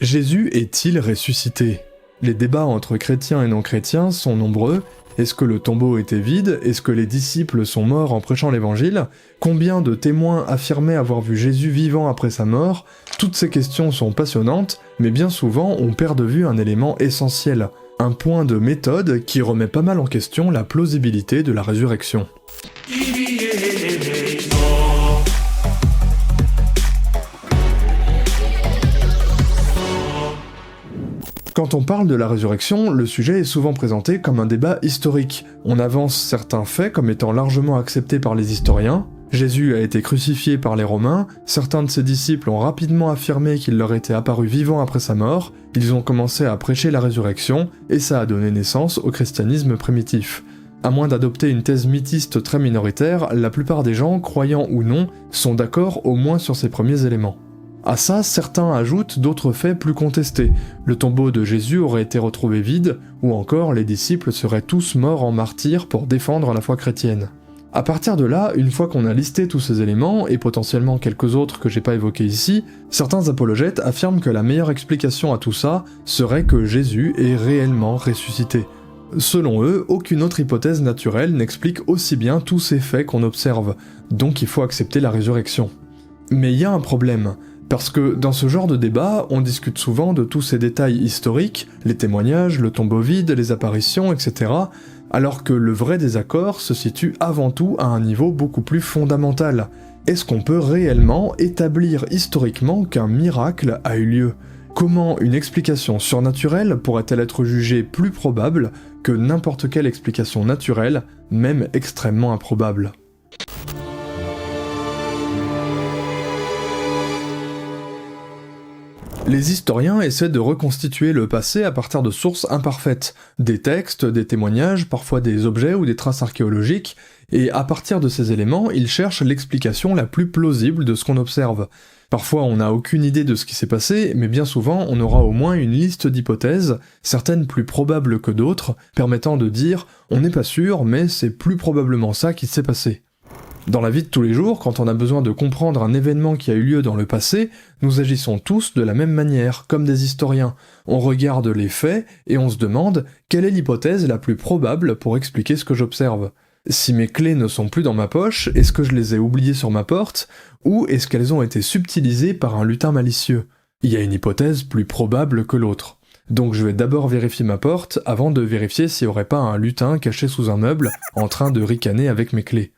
Jésus est-il ressuscité? Les débats entre chrétiens et non-chrétiens sont nombreux. Est-ce que le tombeau était vide? Est-ce que les disciples sont morts en prêchant l'évangile? Combien de témoins affirmaient avoir vu Jésus vivant après sa mort? Toutes ces questions sont passionnantes, mais bien souvent on perd de vue un élément essentiel, un point de méthode qui remet pas mal en question la plausibilité de la résurrection. Quand on parle de la résurrection, le sujet est souvent présenté comme un débat historique. On avance certains faits comme étant largement acceptés par les historiens. Jésus a été crucifié par les Romains, certains de ses disciples ont rapidement affirmé qu'il leur était apparu vivant après sa mort, ils ont commencé à prêcher la résurrection, et ça a donné naissance au christianisme primitif. À moins d'adopter une thèse mythiste très minoritaire, la plupart des gens, croyants ou non, sont d'accord au moins sur ces premiers éléments. À ça, certains ajoutent d'autres faits plus contestés. Le tombeau de Jésus aurait été retrouvé vide, ou encore les disciples seraient tous morts en martyrs pour défendre la foi chrétienne. À partir de là, une fois qu'on a listé tous ces éléments, et potentiellement quelques autres que j'ai pas évoqués ici, certains apologètes affirment que la meilleure explication à tout ça serait que Jésus est réellement ressuscité. Selon eux, aucune autre hypothèse naturelle n'explique aussi bien tous ces faits qu'on observe, donc il faut accepter la résurrection. Mais il y a un problème. Parce que dans ce genre de débat, on discute souvent de tous ces détails historiques, les témoignages, le tombeau vide, les apparitions, etc., alors que le vrai désaccord se situe avant tout à un niveau beaucoup plus fondamental. Est-ce qu'on peut réellement établir historiquement qu'un miracle a eu lieu? Comment une explication surnaturelle pourrait-elle être jugée plus probable que n'importe quelle explication naturelle, même extrêmement improbable? Les historiens essaient de reconstituer le passé à partir de sources imparfaites, des textes, des témoignages, parfois des objets ou des traces archéologiques, et à partir de ces éléments, ils cherchent l'explication la plus plausible de ce qu'on observe. Parfois on n'a aucune idée de ce qui s'est passé, mais bien souvent on aura au moins une liste d'hypothèses, certaines plus probables que d'autres, permettant de dire « on n'est pas sûr, mais c'est plus probablement ça qui s'est passé ». Dans la vie de tous les jours, quand on a besoin de comprendre un événement qui a eu lieu dans le passé, nous agissons tous de la même manière, comme des historiens. On regarde les faits et on se demande quelle est l'hypothèse la plus probable pour expliquer ce que j'observe. Si mes clés ne sont plus dans ma poche, est-ce que je les ai oubliées sur ma porte, ou est-ce qu'elles ont été subtilisées par un lutin malicieux? Il y a une hypothèse plus probable que l'autre. Donc je vais d'abord vérifier ma porte avant de vérifier s'il n'y aurait pas un lutin caché sous un meuble en train de ricaner avec mes clés.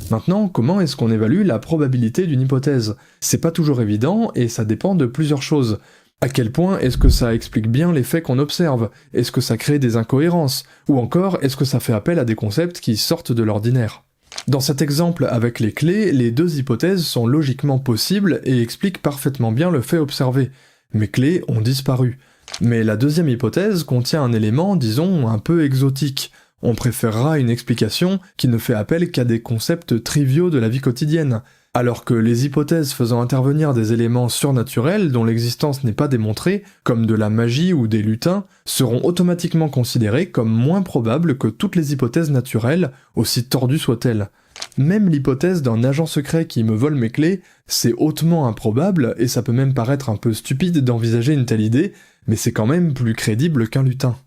Maintenant, comment est-ce qu'on évalue la probabilité d'une hypothèse? C'est pas toujours évident et ça dépend de plusieurs choses. À quel point est-ce que ça explique bien les faits qu'on observe? Est-ce que ça crée des incohérences? Ou encore, est-ce que ça fait appel à des concepts qui sortent de l'ordinaire? Dans cet exemple avec les clés, les deux hypothèses sont logiquement possibles et expliquent parfaitement bien le fait observé. Mes clés ont disparu. Mais la deuxième hypothèse contient un élément, disons, un peu exotique. On préférera une explication qui ne fait appel qu'à des concepts triviaux de la vie quotidienne, alors que les hypothèses faisant intervenir des éléments surnaturels dont l'existence n'est pas démontrée, comme de la magie ou des lutins, seront automatiquement considérées comme moins probables que toutes les hypothèses naturelles, aussi tordues soient-elles. Même l'hypothèse d'un agent secret qui me vole mes clés, c'est hautement improbable, et ça peut même paraître un peu stupide d'envisager une telle idée, mais c'est quand même plus crédible qu'un lutin.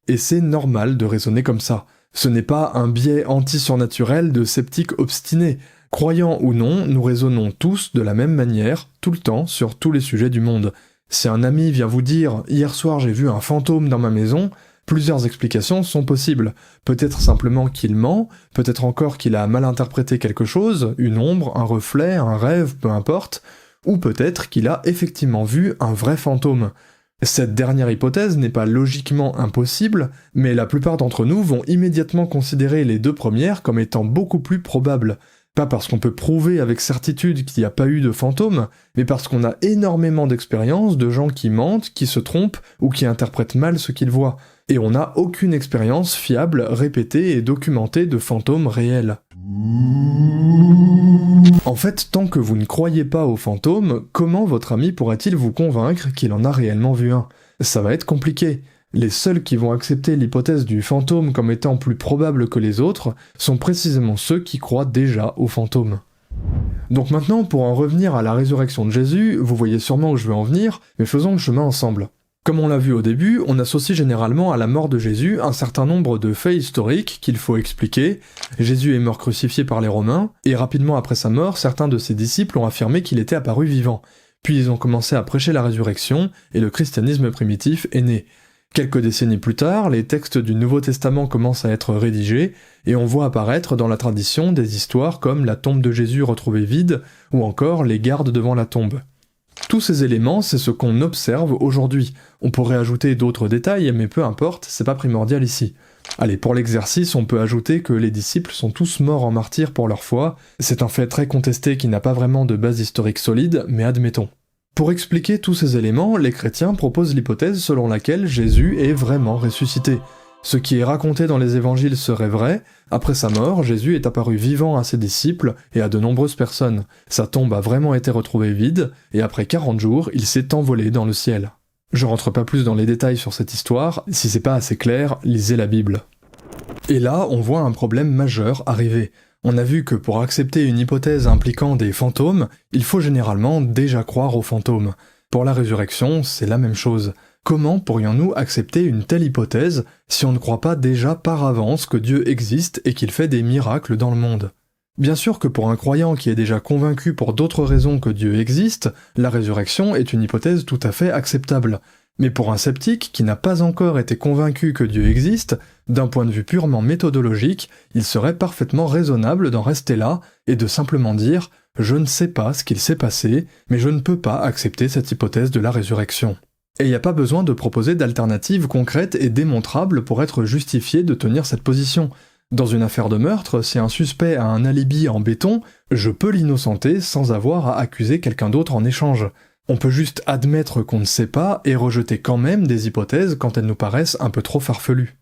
Et c'est normal de raisonner comme ça. Ce n'est pas un biais anti-surnaturel de sceptiques obstinés. Croyants ou non, nous raisonnons tous de la même manière, tout le temps, sur tous les sujets du monde. Si un ami vient vous dire « Hier soir j'ai vu un fantôme dans ma maison », plusieurs explications sont possibles. Peut-être simplement qu'il ment, peut-être encore qu'il a mal interprété quelque chose, une ombre, un reflet, un rêve, peu importe, ou peut-être qu'il a effectivement vu un vrai fantôme. Cette dernière hypothèse n'est pas logiquement impossible, mais la plupart d'entre nous vont immédiatement considérer les deux premières comme étant beaucoup plus probables. Pas parce qu'on peut prouver avec certitude qu'il n'y a pas eu de fantôme, mais parce qu'on a énormément d'expériences de gens qui mentent, qui se trompent ou qui interprètent mal ce qu'ils voient. Et on n'a aucune expérience fiable, répétée et documentée de fantômes réels. En fait, tant que vous ne croyez pas aux fantômes, comment votre ami pourrait-il vous convaincre qu'il en a réellement vu un? Ça va être compliqué. Les seuls qui vont accepter l'hypothèse du fantôme comme étant plus probable que les autres sont précisément ceux qui croient déjà aux fantômes. Donc maintenant, pour en revenir à la résurrection de Jésus, vous voyez sûrement où je veux en venir, mais faisons le chemin ensemble. Comme on l'a vu au début, on associe généralement à la mort de Jésus un certain nombre de faits historiques qu'il faut expliquer. Jésus est mort crucifié par les Romains, et rapidement après sa mort, certains de ses disciples ont affirmé qu'il était apparu vivant. Puis ils ont commencé à prêcher la résurrection, et le christianisme primitif est né. Quelques décennies plus tard, les textes du Nouveau Testament commencent à être rédigés, et on voit apparaître dans la tradition des histoires comme la tombe de Jésus retrouvée vide, ou encore les gardes devant la tombe. Tous ces éléments, c'est ce qu'on observe aujourd'hui. On pourrait ajouter d'autres détails, mais peu importe, c'est pas primordial ici. Allez, pour l'exercice, on peut ajouter que les disciples sont tous morts en martyrs pour leur foi. C'est un fait très contesté qui n'a pas vraiment de base historique solide, mais admettons. Pour expliquer tous ces éléments, les chrétiens proposent l'hypothèse selon laquelle Jésus est vraiment ressuscité. Ce qui est raconté dans les évangiles serait vrai, après sa mort, Jésus est apparu vivant à ses disciples et à de nombreuses personnes. Sa tombe a vraiment été retrouvée vide, et après 40 jours, il s'est envolé dans le ciel. Je rentre pas plus dans les détails sur cette histoire, si c'est pas assez clair, lisez la Bible. Et là, on voit un problème majeur arriver. On a vu que pour accepter une hypothèse impliquant des fantômes, il faut généralement déjà croire aux fantômes. Pour la résurrection, c'est la même chose. Comment pourrions-nous accepter une telle hypothèse si on ne croit pas déjà par avance que Dieu existe et qu'il fait des miracles dans le monde ? Bien sûr que pour un croyant qui est déjà convaincu pour d'autres raisons que Dieu existe, la résurrection est une hypothèse tout à fait acceptable. Mais pour un sceptique qui n'a pas encore été convaincu que Dieu existe, d'un point de vue purement méthodologique, il serait parfaitement raisonnable d'en rester là et de simplement dire « Je ne sais pas ce qu'il s'est passé, mais je ne peux pas accepter cette hypothèse de la résurrection ». Et il n'y a pas besoin de proposer d'alternatives concrètes et démontrables pour être justifié de tenir cette position. Dans une affaire de meurtre, si un suspect a un alibi en béton, je peux l'innocenter sans avoir à accuser quelqu'un d'autre en échange. On peut juste admettre qu'on ne sait pas et rejeter quand même des hypothèses quand elles nous paraissent un peu trop farfelues.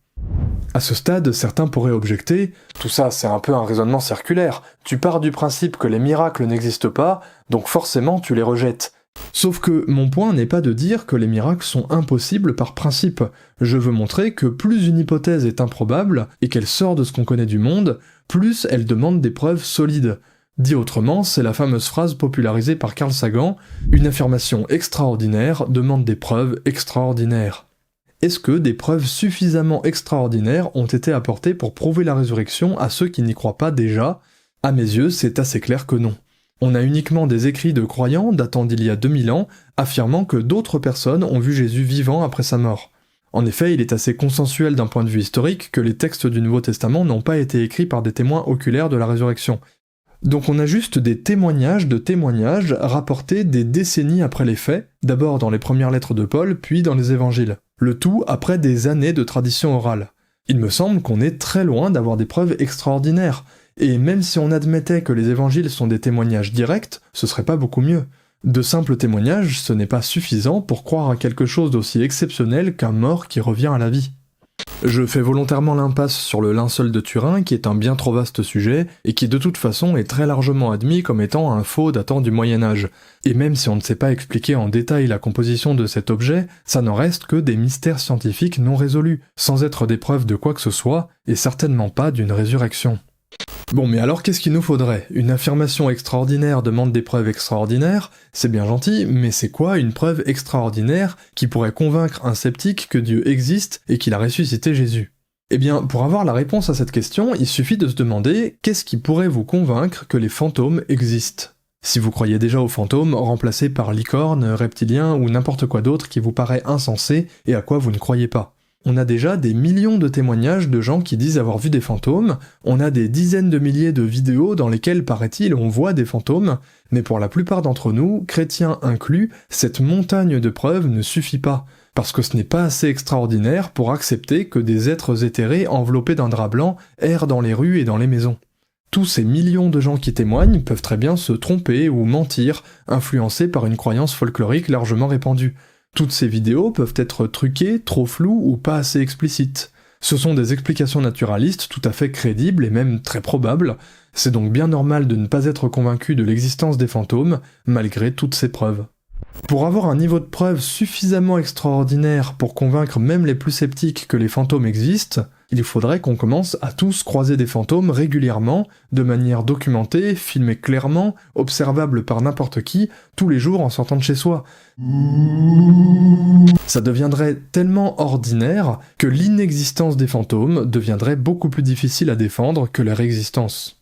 À ce stade, certains pourraient objecter « Tout ça, c'est un peu un raisonnement circulaire. Tu pars du principe que les miracles n'existent pas, donc forcément tu les rejettes. » Sauf que mon point n'est pas de dire que les miracles sont impossibles par principe. Je veux montrer que plus une hypothèse est improbable et qu'elle sort de ce qu'on connaît du monde, plus elle demande des preuves solides. Dit autrement, c'est la fameuse phrase popularisée par Carl Sagan « Une affirmation extraordinaire demande des preuves extraordinaires ». Est-ce que des preuves suffisamment extraordinaires ont été apportées pour prouver la résurrection à ceux qui n'y croient pas déjà ? À mes yeux, c'est assez clair que non. On a uniquement des écrits de croyants datant d'il y a 2000 ans, affirmant que d'autres personnes ont vu Jésus vivant après sa mort. En effet, il est assez consensuel d'un point de vue historique que les textes du Nouveau Testament n'ont pas été écrits par des témoins oculaires de la résurrection. Donc on a juste des témoignages de témoignages rapportés des décennies après les faits, d'abord dans les premières lettres de Paul, puis dans les évangiles. Le tout après des années de tradition orale. Il me semble qu'on est très loin d'avoir des preuves extraordinaires. Et même si on admettait que les évangiles sont des témoignages directs, ce serait pas beaucoup mieux. De simples témoignages, ce n'est pas suffisant pour croire à quelque chose d'aussi exceptionnel qu'un mort qui revient à la vie. Je fais volontairement l'impasse sur le linceul de Turin, qui est un bien trop vaste sujet, et qui de toute façon est très largement admis comme étant un faux datant du Moyen-Âge. Et même si on ne sait pas expliquer en détail la composition de cet objet, ça n'en reste que des mystères scientifiques non résolus, sans être des preuves de quoi que ce soit, et certainement pas d'une résurrection. Bon, mais alors qu'est-ce qu'il nous faudrait ? Une affirmation extraordinaire demande des preuves extraordinaires, c'est bien gentil, mais c'est quoi une preuve extraordinaire qui pourrait convaincre un sceptique que Dieu existe et qu'il a ressuscité Jésus ? Eh bien, pour avoir la réponse à cette question, il suffit de se demander qu'est-ce qui pourrait vous convaincre que les fantômes existent ? Si vous croyez déjà aux fantômes, remplacés par licornes, reptiliens ou n'importe quoi d'autre qui vous paraît insensé et à quoi vous ne croyez pas. On a déjà des millions de témoignages de gens qui disent avoir vu des fantômes, on a des dizaines de milliers de vidéos dans lesquelles, paraît-il, on voit des fantômes, mais pour la plupart d'entre nous, chrétiens inclus, cette montagne de preuves ne suffit pas, parce que ce n'est pas assez extraordinaire pour accepter que des êtres éthérés enveloppés d'un drap blanc errent dans les rues et dans les maisons. Tous ces millions de gens qui témoignent peuvent très bien se tromper ou mentir, influencés par une croyance folklorique largement répandue. Toutes ces vidéos peuvent être truquées, trop floues ou pas assez explicites. Ce sont des explications naturalistes tout à fait crédibles et même très probables, c'est donc bien normal de ne pas être convaincu de l'existence des fantômes, malgré toutes ces preuves. Pour avoir un niveau de preuve suffisamment extraordinaire pour convaincre même les plus sceptiques que les fantômes existent, Il faudrait qu'on commence à tous croiser des fantômes régulièrement, de manière documentée, filmée clairement, observable par n'importe qui, tous les jours en sortant de chez soi. Ça deviendrait tellement ordinaire que l'inexistence des fantômes deviendrait beaucoup plus difficile à défendre que leur existence.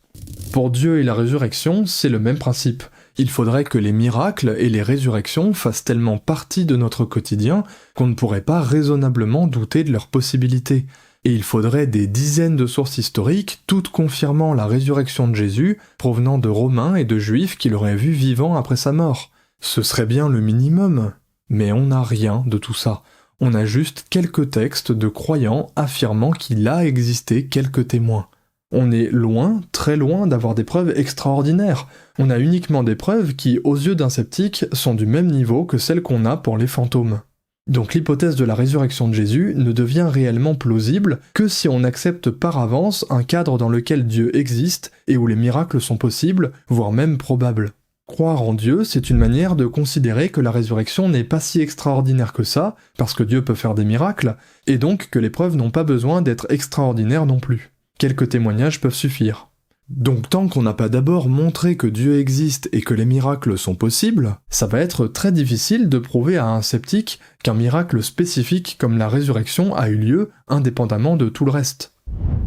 Pour Dieu et la résurrection, c'est le même principe. Il faudrait que les miracles et les résurrections fassent tellement partie de notre quotidien qu'on ne pourrait pas raisonnablement douter de leur possibilité. Et il faudrait des dizaines de sources historiques, toutes confirmant la résurrection de Jésus, provenant de Romains et de Juifs qui l'auraient vu vivant après sa mort. Ce serait bien le minimum. Mais on n'a rien de tout ça. On a juste quelques textes de croyants affirmant qu'il a existé quelques témoins. On est loin, très loin d'avoir des preuves extraordinaires. On a uniquement des preuves qui, aux yeux d'un sceptique, sont du même niveau que celles qu'on a pour les fantômes. Donc l'hypothèse de la résurrection de Jésus ne devient réellement plausible que si on accepte par avance un cadre dans lequel Dieu existe et où les miracles sont possibles, voire même probables. Croire en Dieu, c'est une manière de considérer que la résurrection n'est pas si extraordinaire que ça, parce que Dieu peut faire des miracles, et donc que les preuves n'ont pas besoin d'être extraordinaires non plus. Quelques témoignages peuvent suffire. Donc tant qu'on n'a pas d'abord montré que Dieu existe et que les miracles sont possibles, ça va être très difficile de prouver à un sceptique qu'un miracle spécifique comme la résurrection a eu lieu indépendamment de tout le reste.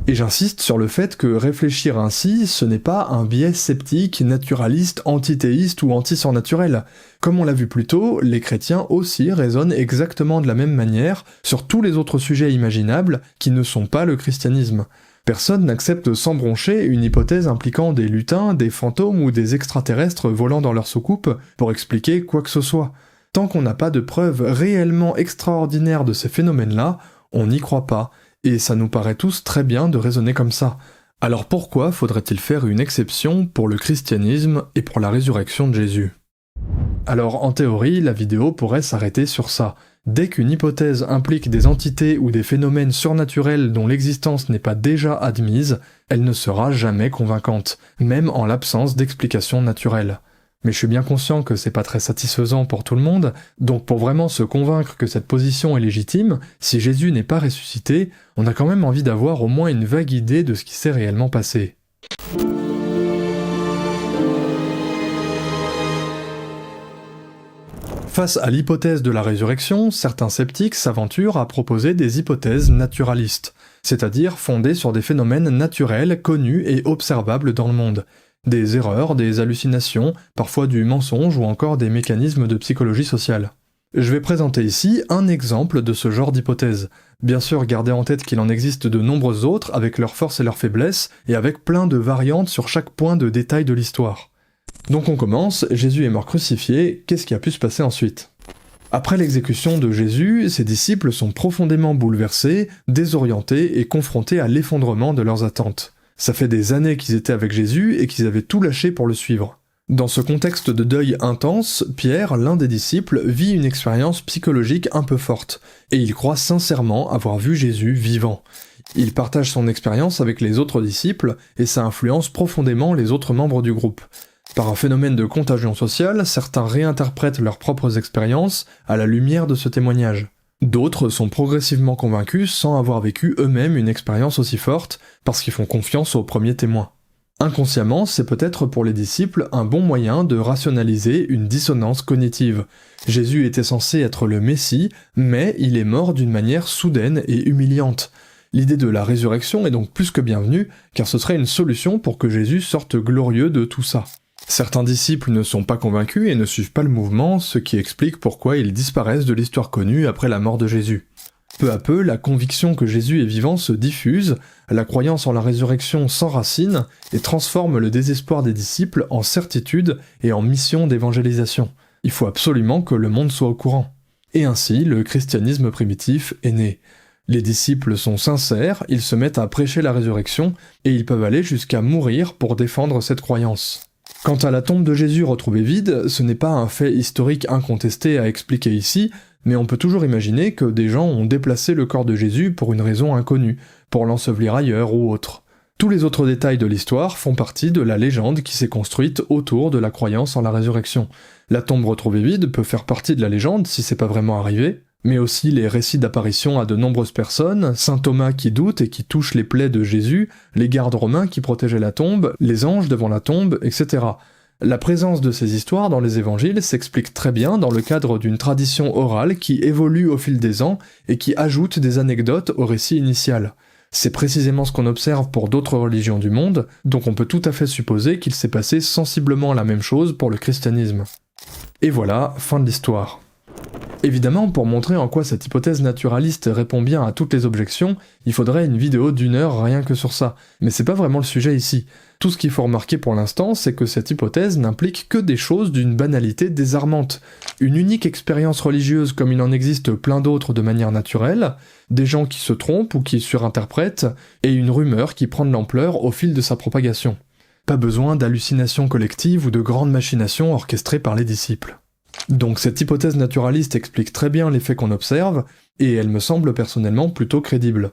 Et j'insiste sur le fait que réfléchir ainsi, ce n'est pas un biais sceptique, naturaliste, antithéiste ou anti-surnaturel. Comme on l'a vu plus tôt, les chrétiens aussi raisonnent exactement de la même manière sur tous les autres sujets imaginables qui ne sont pas le christianisme. Personne n'accepte sans broncher une hypothèse impliquant des lutins, des fantômes ou des extraterrestres volant dans leur soucoupe pour expliquer quoi que ce soit. Tant qu'on n'a pas de preuves réellement extraordinaires de ces phénomènes-là, on n'y croit pas, et ça nous paraît tous très bien de raisonner comme ça. Alors pourquoi faudrait-il faire une exception pour le christianisme et pour la résurrection de Jésus ? Alors en théorie, la vidéo pourrait s'arrêter sur ça. Dès qu'une hypothèse implique des entités ou des phénomènes surnaturels dont l'existence n'est pas déjà admise, elle ne sera jamais convaincante, même en l'absence d'explications naturelles. Mais je suis bien conscient que c'est pas très satisfaisant pour tout le monde, donc pour vraiment se convaincre que cette position est légitime, si Jésus n'est pas ressuscité, on a quand même envie d'avoir au moins une vague idée de ce qui s'est réellement passé. Face à l'hypothèse de la résurrection, certains sceptiques s'aventurent à proposer des hypothèses naturalistes, c'est-à-dire fondées sur des phénomènes naturels connus et observables dans le monde. Des erreurs, des hallucinations, parfois du mensonge ou encore des mécanismes de psychologie sociale. Je vais présenter ici un exemple de ce genre d'hypothèse. Bien sûr, gardez en tête qu'il en existe de nombreuses autres avec leurs forces et leurs faiblesses, et avec plein de variantes sur chaque point de détail de l'histoire. Donc on commence, Jésus est mort crucifié, qu'est-ce qui a pu se passer ensuite ? Après l'exécution de Jésus, ses disciples sont profondément bouleversés, désorientés et confrontés à l'effondrement de leurs attentes. Ça fait des années qu'ils étaient avec Jésus et qu'ils avaient tout lâché pour le suivre. Dans ce contexte de deuil intense, Pierre, l'un des disciples, vit une expérience psychologique un peu forte, et il croit sincèrement avoir vu Jésus vivant. Il partage son expérience avec les autres disciples, et ça influence profondément les autres membres du groupe. Par un phénomène de contagion sociale, certains réinterprètent leurs propres expériences à la lumière de ce témoignage. D'autres sont progressivement convaincus sans avoir vécu eux-mêmes une expérience aussi forte, parce qu'ils font confiance aux premiers témoins. Inconsciemment, c'est peut-être pour les disciples un bon moyen de rationaliser une dissonance cognitive. Jésus était censé être le Messie, mais il est mort d'une manière soudaine et humiliante. L'idée de la résurrection est donc plus que bienvenue, car ce serait une solution pour que Jésus sorte glorieux de tout ça. Certains disciples ne sont pas convaincus et ne suivent pas le mouvement, ce qui explique pourquoi ils disparaissent de l'histoire connue après la mort de Jésus. Peu à peu, la conviction que Jésus est vivant se diffuse, la croyance en la résurrection s'enracine et transforme le désespoir des disciples en certitude et en mission d'évangélisation. Il faut absolument que le monde soit au courant. Et ainsi, le christianisme primitif est né. Les disciples sont sincères, ils se mettent à prêcher la résurrection, et ils peuvent aller jusqu'à mourir pour défendre cette croyance. Quant à la tombe de Jésus retrouvée vide, ce n'est pas un fait historique incontesté à expliquer ici, mais on peut toujours imaginer que des gens ont déplacé le corps de Jésus pour une raison inconnue, pour l'ensevelir ailleurs ou autre. Tous les autres détails de l'histoire font partie de la légende qui s'est construite autour de la croyance en la résurrection. La tombe retrouvée vide peut faire partie de la légende si c'est pas vraiment arrivé, mais aussi les récits d'apparitions à de nombreuses personnes, saint Thomas qui doute et qui touche les plaies de Jésus, les gardes romains qui protégeaient la tombe, les anges devant la tombe, etc. La présence de ces histoires dans les évangiles s'explique très bien dans le cadre d'une tradition orale qui évolue au fil des ans et qui ajoute des anecdotes au récit initial. C'est précisément ce qu'on observe pour d'autres religions du monde, donc on peut tout à fait supposer qu'il s'est passé sensiblement la même chose pour le christianisme. Et voilà, fin de l'histoire. Évidemment, pour montrer en quoi cette hypothèse naturaliste répond bien à toutes les objections, il faudrait une vidéo d'1 heure rien que sur ça, mais c'est pas vraiment le sujet ici. Tout ce qu'il faut remarquer pour l'instant, c'est que cette hypothèse n'implique que des choses d'une banalité désarmante. Une unique expérience religieuse comme il en existe plein d'autres de manière naturelle, des gens qui se trompent ou qui surinterprètent, et une rumeur qui prend de l'ampleur au fil de sa propagation. Pas besoin d'hallucinations collectives ou de grandes machinations orchestrées par les disciples. Donc cette hypothèse naturaliste explique très bien les faits qu'on observe, et elle me semble personnellement plutôt crédible.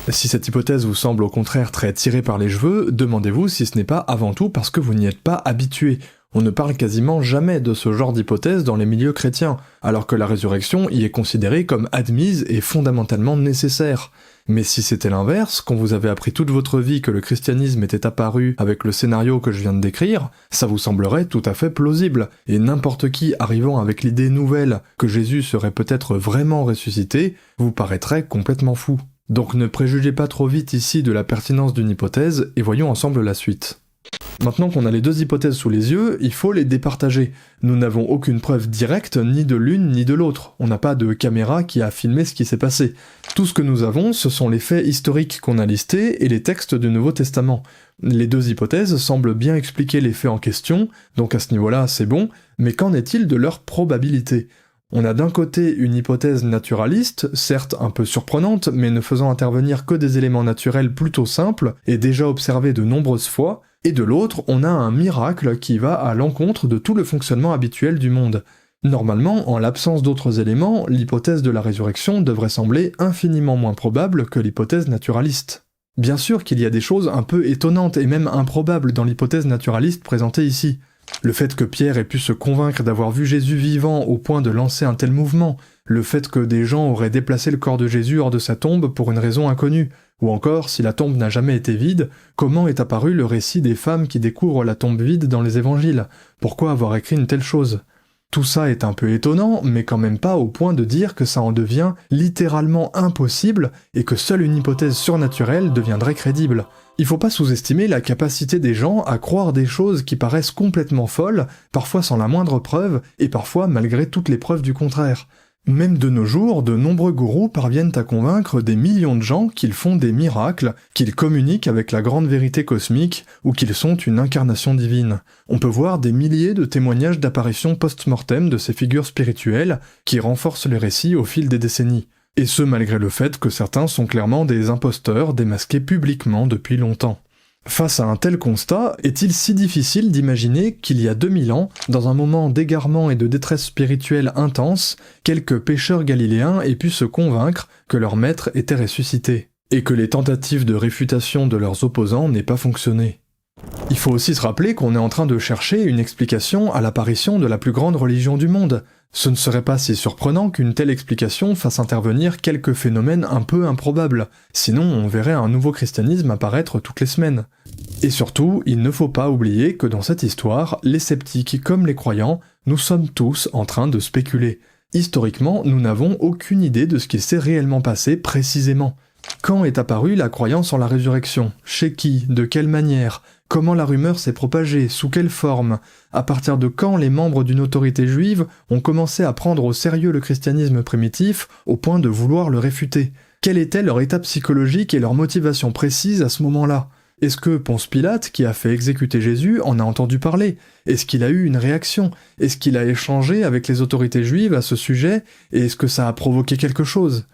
Si cette hypothèse vous semble au contraire très tirée par les cheveux, demandez-vous si ce n'est pas avant tout parce que vous n'y êtes pas habitué. On ne parle quasiment jamais de ce genre d'hypothèse dans les milieux chrétiens, alors que la résurrection y est considérée comme admise et fondamentalement nécessaire. Mais si c'était l'inverse, quand vous avez appris toute votre vie que le christianisme était apparu avec le scénario que je viens de décrire, ça vous semblerait tout à fait plausible, et n'importe qui arrivant avec l'idée nouvelle que Jésus serait peut-être vraiment ressuscité, vous paraîtrait complètement fou. Donc ne préjugez pas trop vite ici de la pertinence d'une hypothèse, et voyons ensemble la suite. Maintenant qu'on a les deux hypothèses sous les yeux, il faut les départager. Nous n'avons aucune preuve directe ni de l'une ni de l'autre. On n'a pas de caméra qui a filmé ce qui s'est passé. Tout ce que nous avons, ce sont les faits historiques qu'on a listés et les textes du Nouveau Testament. Les deux hypothèses semblent bien expliquer les faits en question, donc à ce niveau-là c'est bon, mais qu'en est-il de leur probabilité ? On a d'un côté une hypothèse naturaliste, certes un peu surprenante, mais ne faisant intervenir que des éléments naturels plutôt simples et déjà observés de nombreuses fois, et de l'autre, on a un miracle qui va à l'encontre de tout le fonctionnement habituel du monde. Normalement, en l'absence d'autres éléments, l'hypothèse de la résurrection devrait sembler infiniment moins probable que l'hypothèse naturaliste. Bien sûr qu'il y a des choses un peu étonnantes et même improbables dans l'hypothèse naturaliste présentée ici. Le fait que Pierre ait pu se convaincre d'avoir vu Jésus vivant au point de lancer un tel mouvement, le fait que des gens auraient déplacé le corps de Jésus hors de sa tombe pour une raison inconnue, ou encore, si la tombe n'a jamais été vide, comment est apparu le récit des femmes qui découvrent la tombe vide dans les évangiles ? Pourquoi avoir écrit une telle chose ? Tout ça est un peu étonnant, mais quand même pas au point de dire que ça en devient littéralement impossible et que seule une hypothèse surnaturelle deviendrait crédible. Il faut pas sous-estimer la capacité des gens à croire des choses qui paraissent complètement folles, parfois sans la moindre preuve, et parfois malgré toutes les preuves du contraire. Même de nos jours, de nombreux gourous parviennent à convaincre des millions de gens qu'ils font des miracles, qu'ils communiquent avec la grande vérité cosmique, ou qu'ils sont une incarnation divine. On peut voir des milliers de témoignages d'apparitions post-mortem de ces figures spirituelles, qui renforcent les récits au fil des décennies. Et ce malgré le fait que certains sont clairement des imposteurs démasqués publiquement depuis longtemps. Face à un tel constat, est-il si difficile d'imaginer qu'il y a 2000 ans, dans un moment d'égarement et de détresse spirituelle intense, quelques pêcheurs galiléens aient pu se convaincre que leur maître était ressuscité, et que les tentatives de réfutation de leurs opposants n'aient pas fonctionné? Il faut aussi se rappeler qu'on est en train de chercher une explication à l'apparition de la plus grande religion du monde. Ce ne serait pas si surprenant qu'une telle explication fasse intervenir quelques phénomènes un peu improbables, sinon on verrait un nouveau christianisme apparaître toutes les semaines. Et surtout, il ne faut pas oublier que dans cette histoire, les sceptiques comme les croyants, nous sommes tous en train de spéculer. Historiquement, nous n'avons aucune idée de ce qui s'est réellement passé précisément. Quand est apparue la croyance en la résurrection ? Chez qui ? De quelle manière ? Comment la rumeur s'est propagée ? Sous quelle forme ? À partir de quand les membres d'une autorité juive ont commencé à prendre au sérieux le christianisme primitif au point de vouloir le réfuter ? Quelle était leur état psychologique et leur motivation précise à ce moment-là ? Est-ce que Ponce Pilate, qui a fait exécuter Jésus, en a entendu parler ? Est-ce qu'il a eu une réaction ? Est-ce qu'il a échangé avec les autorités juives à ce sujet ? Et est-ce que ça a provoqué quelque chose ?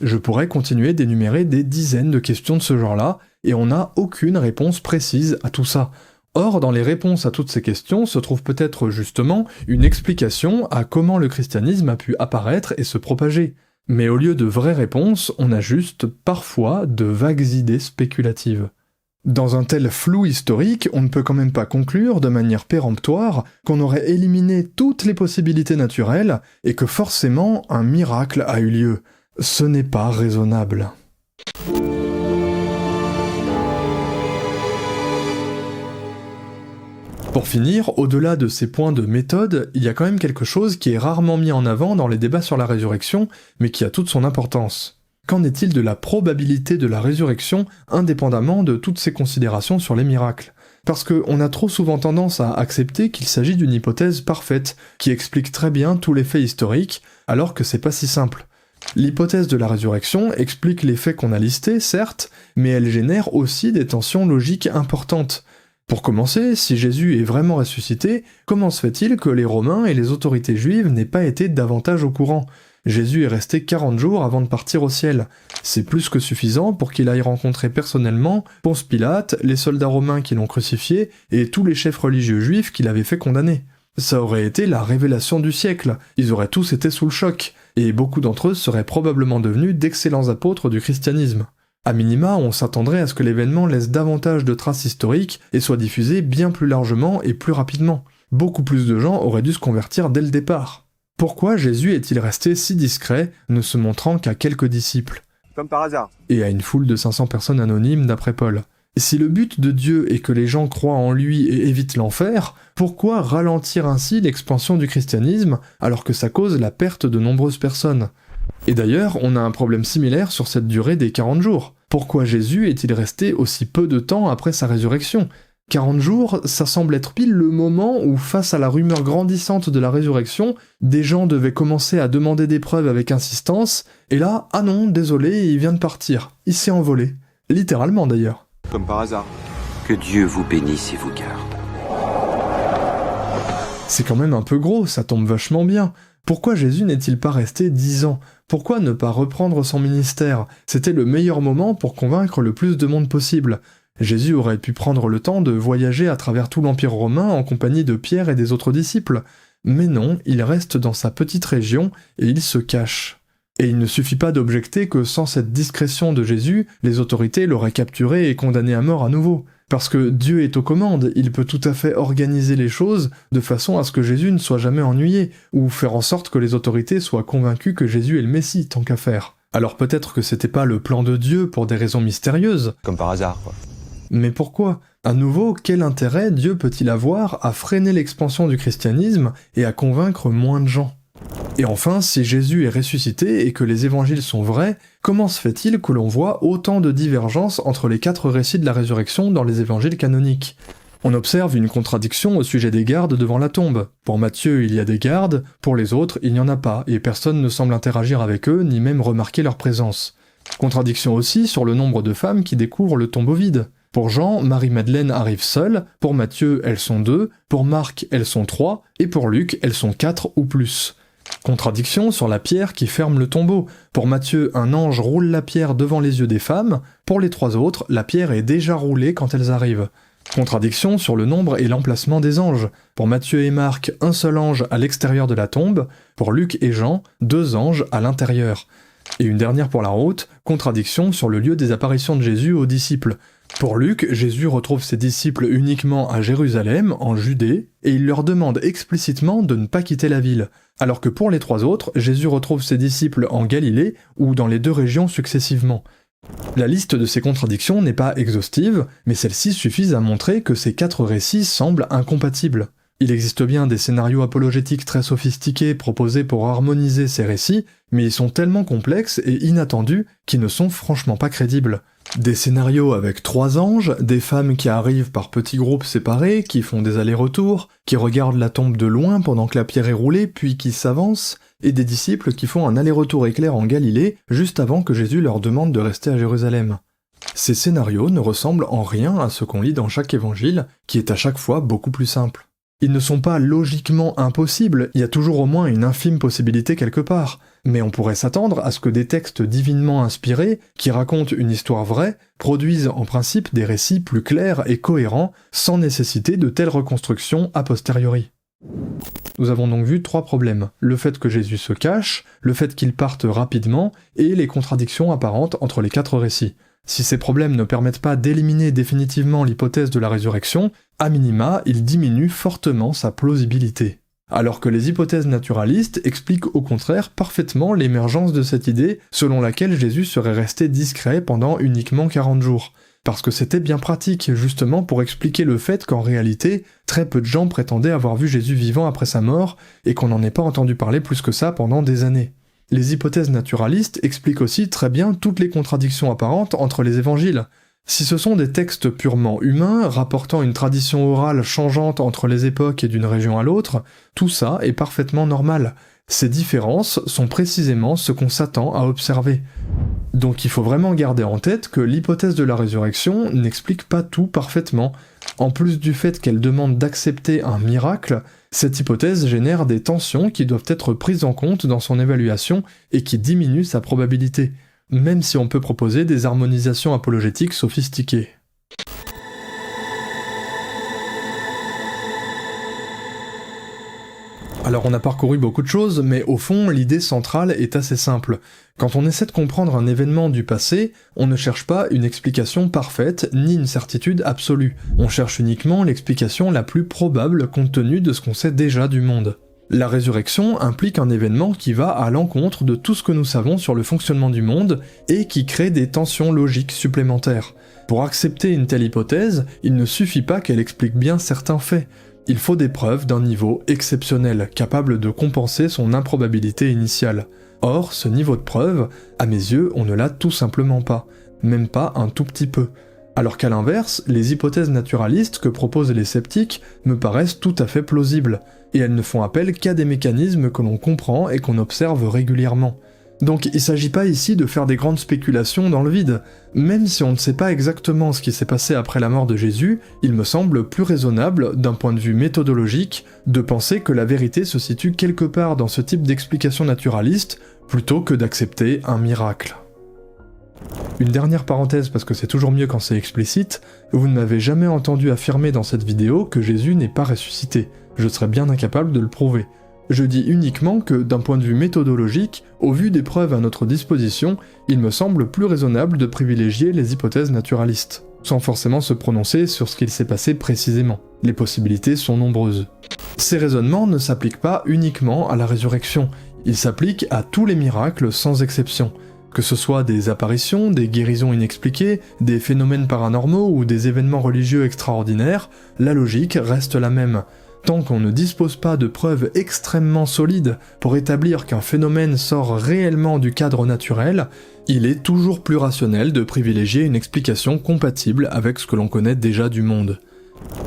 Je pourrais continuer d'énumérer des dizaines de questions de ce genre-là, et on n'a aucune réponse précise à tout ça. Or, dans les réponses à toutes ces questions se trouve peut-être justement une explication à comment le christianisme a pu apparaître et se propager. Mais au lieu de vraies réponses, on a juste, parfois, de vagues idées spéculatives. Dans un tel flou historique, on ne peut quand même pas conclure de manière péremptoire qu'on aurait éliminé toutes les possibilités naturelles et que forcément un miracle a eu lieu. Ce n'est pas raisonnable. Pour finir, au-delà de ces points de méthode, il y a quand même quelque chose qui est rarement mis en avant dans les débats sur la résurrection, mais qui a toute son importance. Qu'en est-il de la probabilité de la résurrection, indépendamment de toutes ces considérations sur les miracles ? Parce qu'on a trop souvent tendance à accepter qu'il s'agit d'une hypothèse parfaite, qui explique très bien tous les faits historiques, alors que c'est pas si simple. L'hypothèse de la résurrection explique les faits qu'on a listés, certes, mais elle génère aussi des tensions logiques importantes. Pour commencer, si Jésus est vraiment ressuscité, comment se fait-il que les Romains et les autorités juives n'aient pas été davantage au courant ? Jésus est resté 40 jours avant de partir au ciel. C'est plus que suffisant pour qu'il aille rencontrer personnellement Ponce Pilate, les soldats romains qui l'ont crucifié et tous les chefs religieux juifs qui l'avaient fait condamner. Ça aurait été la révélation du siècle, ils auraient tous été sous le choc, et beaucoup d'entre eux seraient probablement devenus d'excellents apôtres du christianisme. A minima, on s'attendrait à ce que l'événement laisse davantage de traces historiques et soit diffusé bien plus largement et plus rapidement. Beaucoup plus de gens auraient dû se convertir dès le départ. Pourquoi Jésus est-il resté si discret, ne se montrant qu'à quelques disciples ? Comme par hasard. Et à une foule de 500 personnes anonymes d'après Paul. Si le but de Dieu est que les gens croient en lui et évitent l'enfer, pourquoi ralentir ainsi l'expansion du christianisme alors que ça cause la perte de nombreuses personnes ? Et d'ailleurs, on a un problème similaire sur cette durée des 40 jours. Pourquoi Jésus est-il resté aussi peu de temps après sa résurrection ? 40 jours, ça semble être pile le moment où, face à la rumeur grandissante de la résurrection, des gens devaient commencer à demander des preuves avec insistance, et là, ah non, désolé, il vient de partir. Il s'est envolé. Littéralement d'ailleurs. Comme par hasard. Que Dieu vous bénisse et vous garde. C'est quand même un peu gros, ça tombe vachement bien. Pourquoi Jésus n'est-il pas resté 10 ans ? Pourquoi ne pas reprendre son ministère ? C'était le meilleur moment pour convaincre le plus de monde possible. Jésus aurait pu prendre le temps de voyager à travers tout l'Empire romain en compagnie de Pierre et des autres disciples. Mais non, il reste dans sa petite région et il se cache. Et il ne suffit pas d'objecter que sans cette discrétion de Jésus, les autorités l'auraient capturé et condamné à mort à nouveau. Parce que Dieu est aux commandes, il peut tout à fait organiser les choses de façon à ce que Jésus ne soit jamais ennuyé, ou faire en sorte que les autorités soient convaincues que Jésus est le Messie, tant qu'à faire. Alors peut-être que c'était pas le plan de Dieu pour des raisons mystérieuses. Comme par hasard, quoi. Mais pourquoi ? À nouveau, quel intérêt Dieu peut-il avoir à freiner l'expansion du christianisme et à convaincre moins de gens ? Et enfin, si Jésus est ressuscité et que les évangiles sont vrais, comment se fait-il que l'on voit autant de divergences entre les 4 récits de la résurrection dans les évangiles canoniques ? On observe une contradiction au sujet des gardes devant la tombe. Pour Matthieu, il y a des gardes, pour les autres, il n'y en a pas, et personne ne semble interagir avec eux, ni même remarquer leur présence. Contradiction aussi sur le nombre de femmes qui découvrent le tombeau vide. Pour Jean, Marie-Madeleine arrive seule, pour Matthieu, elles sont 2, pour Marc, elles sont 3, et pour Luc, elles sont 4 ou plus. Contradiction sur la pierre qui ferme le tombeau. Pour Matthieu, un ange roule la pierre devant les yeux des femmes, pour les 3 autres, la pierre est déjà roulée quand elles arrivent. Contradiction sur le nombre et l'emplacement des anges. Pour Matthieu et Marc, un seul ange à l'extérieur de la tombe, pour Luc et Jean, 2 anges à l'intérieur. Et une dernière pour la route, contradiction sur le lieu des apparitions de Jésus aux disciples. Pour Luc, Jésus retrouve ses disciples uniquement à Jérusalem, en Judée, et il leur demande explicitement de ne pas quitter la ville, alors que pour les 3 autres, Jésus retrouve ses disciples en Galilée ou dans les 2 régions successivement. La liste de ces contradictions n'est pas exhaustive, mais celles-ci suffisent à montrer que ces 4 récits semblent incompatibles. Il existe bien des scénarios apologétiques très sophistiqués proposés pour harmoniser ces récits, mais ils sont tellement complexes et inattendus qu'ils ne sont franchement pas crédibles. Des scénarios avec 3 anges, des femmes qui arrivent par petits groupes séparés, qui font des allers-retours, qui regardent la tombe de loin pendant que la pierre est roulée, puis qui s'avancent, et des disciples qui font un aller-retour éclair en Galilée, juste avant que Jésus leur demande de rester à Jérusalem. Ces scénarios ne ressemblent en rien à ce qu'on lit dans chaque évangile, qui est à chaque fois beaucoup plus simple. Ils ne sont pas logiquement impossibles, il y a toujours au moins une infime possibilité quelque part, mais on pourrait s'attendre à ce que des textes divinement inspirés, qui racontent une histoire vraie, produisent en principe des récits plus clairs et cohérents, sans nécessiter de telles reconstructions a posteriori. Nous avons donc vu 3 problèmes. Le fait que Jésus se cache, le fait qu'il parte rapidement, et les contradictions apparentes entre les 4 récits. Si ces problèmes ne permettent pas d'éliminer définitivement l'hypothèse de la résurrection, à minima, ils diminuent fortement sa plausibilité. Alors que les hypothèses naturalistes expliquent au contraire parfaitement l'émergence de cette idée selon laquelle Jésus serait resté discret pendant uniquement 40 jours. Parce que c'était bien pratique, justement pour expliquer le fait qu'en réalité, très peu de gens prétendaient avoir vu Jésus vivant après sa mort, et qu'on n'en ait pas entendu parler plus que ça pendant des années. Les hypothèses naturalistes expliquent aussi très bien toutes les contradictions apparentes entre les évangiles. Si ce sont des textes purement humains, rapportant une tradition orale changeante entre les époques et d'une région à l'autre, tout ça est parfaitement normal. Ces différences sont précisément ce qu'on s'attend à observer. Donc il faut vraiment garder en tête que l'hypothèse de la résurrection n'explique pas tout parfaitement. En plus du fait qu'elle demande d'accepter un miracle, cette hypothèse génère des tensions qui doivent être prises en compte dans son évaluation et qui diminuent sa probabilité, même si on peut proposer des harmonisations apologétiques sophistiquées. Alors on a parcouru beaucoup de choses, mais au fond, l'idée centrale est assez simple. Quand on essaie de comprendre un événement du passé, on ne cherche pas une explication parfaite, ni une certitude absolue. On cherche uniquement l'explication la plus probable compte tenu de ce qu'on sait déjà du monde. La résurrection implique un événement qui va à l'encontre de tout ce que nous savons sur le fonctionnement du monde, et qui crée des tensions logiques supplémentaires. Pour accepter une telle hypothèse, il ne suffit pas qu'elle explique bien certains faits. Il faut des preuves d'un niveau exceptionnel, capable de compenser son improbabilité initiale. Or, ce niveau de preuve, à mes yeux, on ne l'a tout simplement pas, même pas un tout petit peu. Alors qu'à l'inverse, les hypothèses naturalistes que proposent les sceptiques me paraissent tout à fait plausibles, et elles ne font appel qu'à des mécanismes que l'on comprend et qu'on observe régulièrement. Donc il s'agit pas ici de faire des grandes spéculations dans le vide. Même si on ne sait pas exactement ce qui s'est passé après la mort de Jésus, il me semble plus raisonnable, d'un point de vue méthodologique, de penser que la vérité se situe quelque part dans ce type d'explication naturaliste, plutôt que d'accepter un miracle. Une dernière parenthèse parce que c'est toujours mieux quand c'est explicite, vous ne m'avez jamais entendu affirmer dans cette vidéo que Jésus n'est pas ressuscité. Je serais bien incapable de le prouver. Je dis uniquement que, d'un point de vue méthodologique, au vu des preuves à notre disposition, il me semble plus raisonnable de privilégier les hypothèses naturalistes, sans forcément se prononcer sur ce qu'il s'est passé précisément. Les possibilités sont nombreuses. Ces raisonnements ne s'appliquent pas uniquement à la résurrection, ils s'appliquent à tous les miracles sans exception. Que ce soit des apparitions, des guérisons inexpliquées, des phénomènes paranormaux ou des événements religieux extraordinaires, la logique reste la même. Tant qu'on ne dispose pas de preuves extrêmement solides pour établir qu'un phénomène sort réellement du cadre naturel, il est toujours plus rationnel de privilégier une explication compatible avec ce que l'on connaît déjà du monde.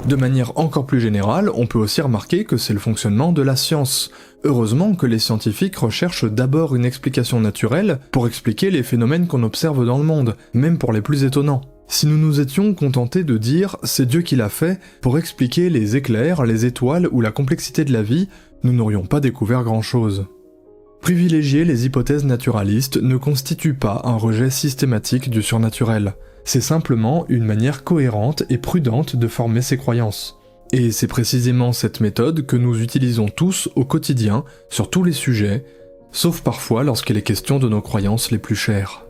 De manière encore plus générale, on peut aussi remarquer que c'est le fonctionnement de la science. Heureusement que les scientifiques recherchent d'abord une explication naturelle pour expliquer les phénomènes qu'on observe dans le monde, même pour les plus étonnants. Si nous nous étions contentés de dire « c'est Dieu qui l'a fait » pour expliquer les éclairs, les étoiles ou la complexité de la vie, nous n'aurions pas découvert grand-chose. Privilégier les hypothèses naturalistes ne constitue pas un rejet systématique du surnaturel. C'est simplement une manière cohérente et prudente de former ses croyances. Et c'est précisément cette méthode que nous utilisons tous au quotidien, sur tous les sujets, sauf parfois lorsqu'il est question de nos croyances les plus chères.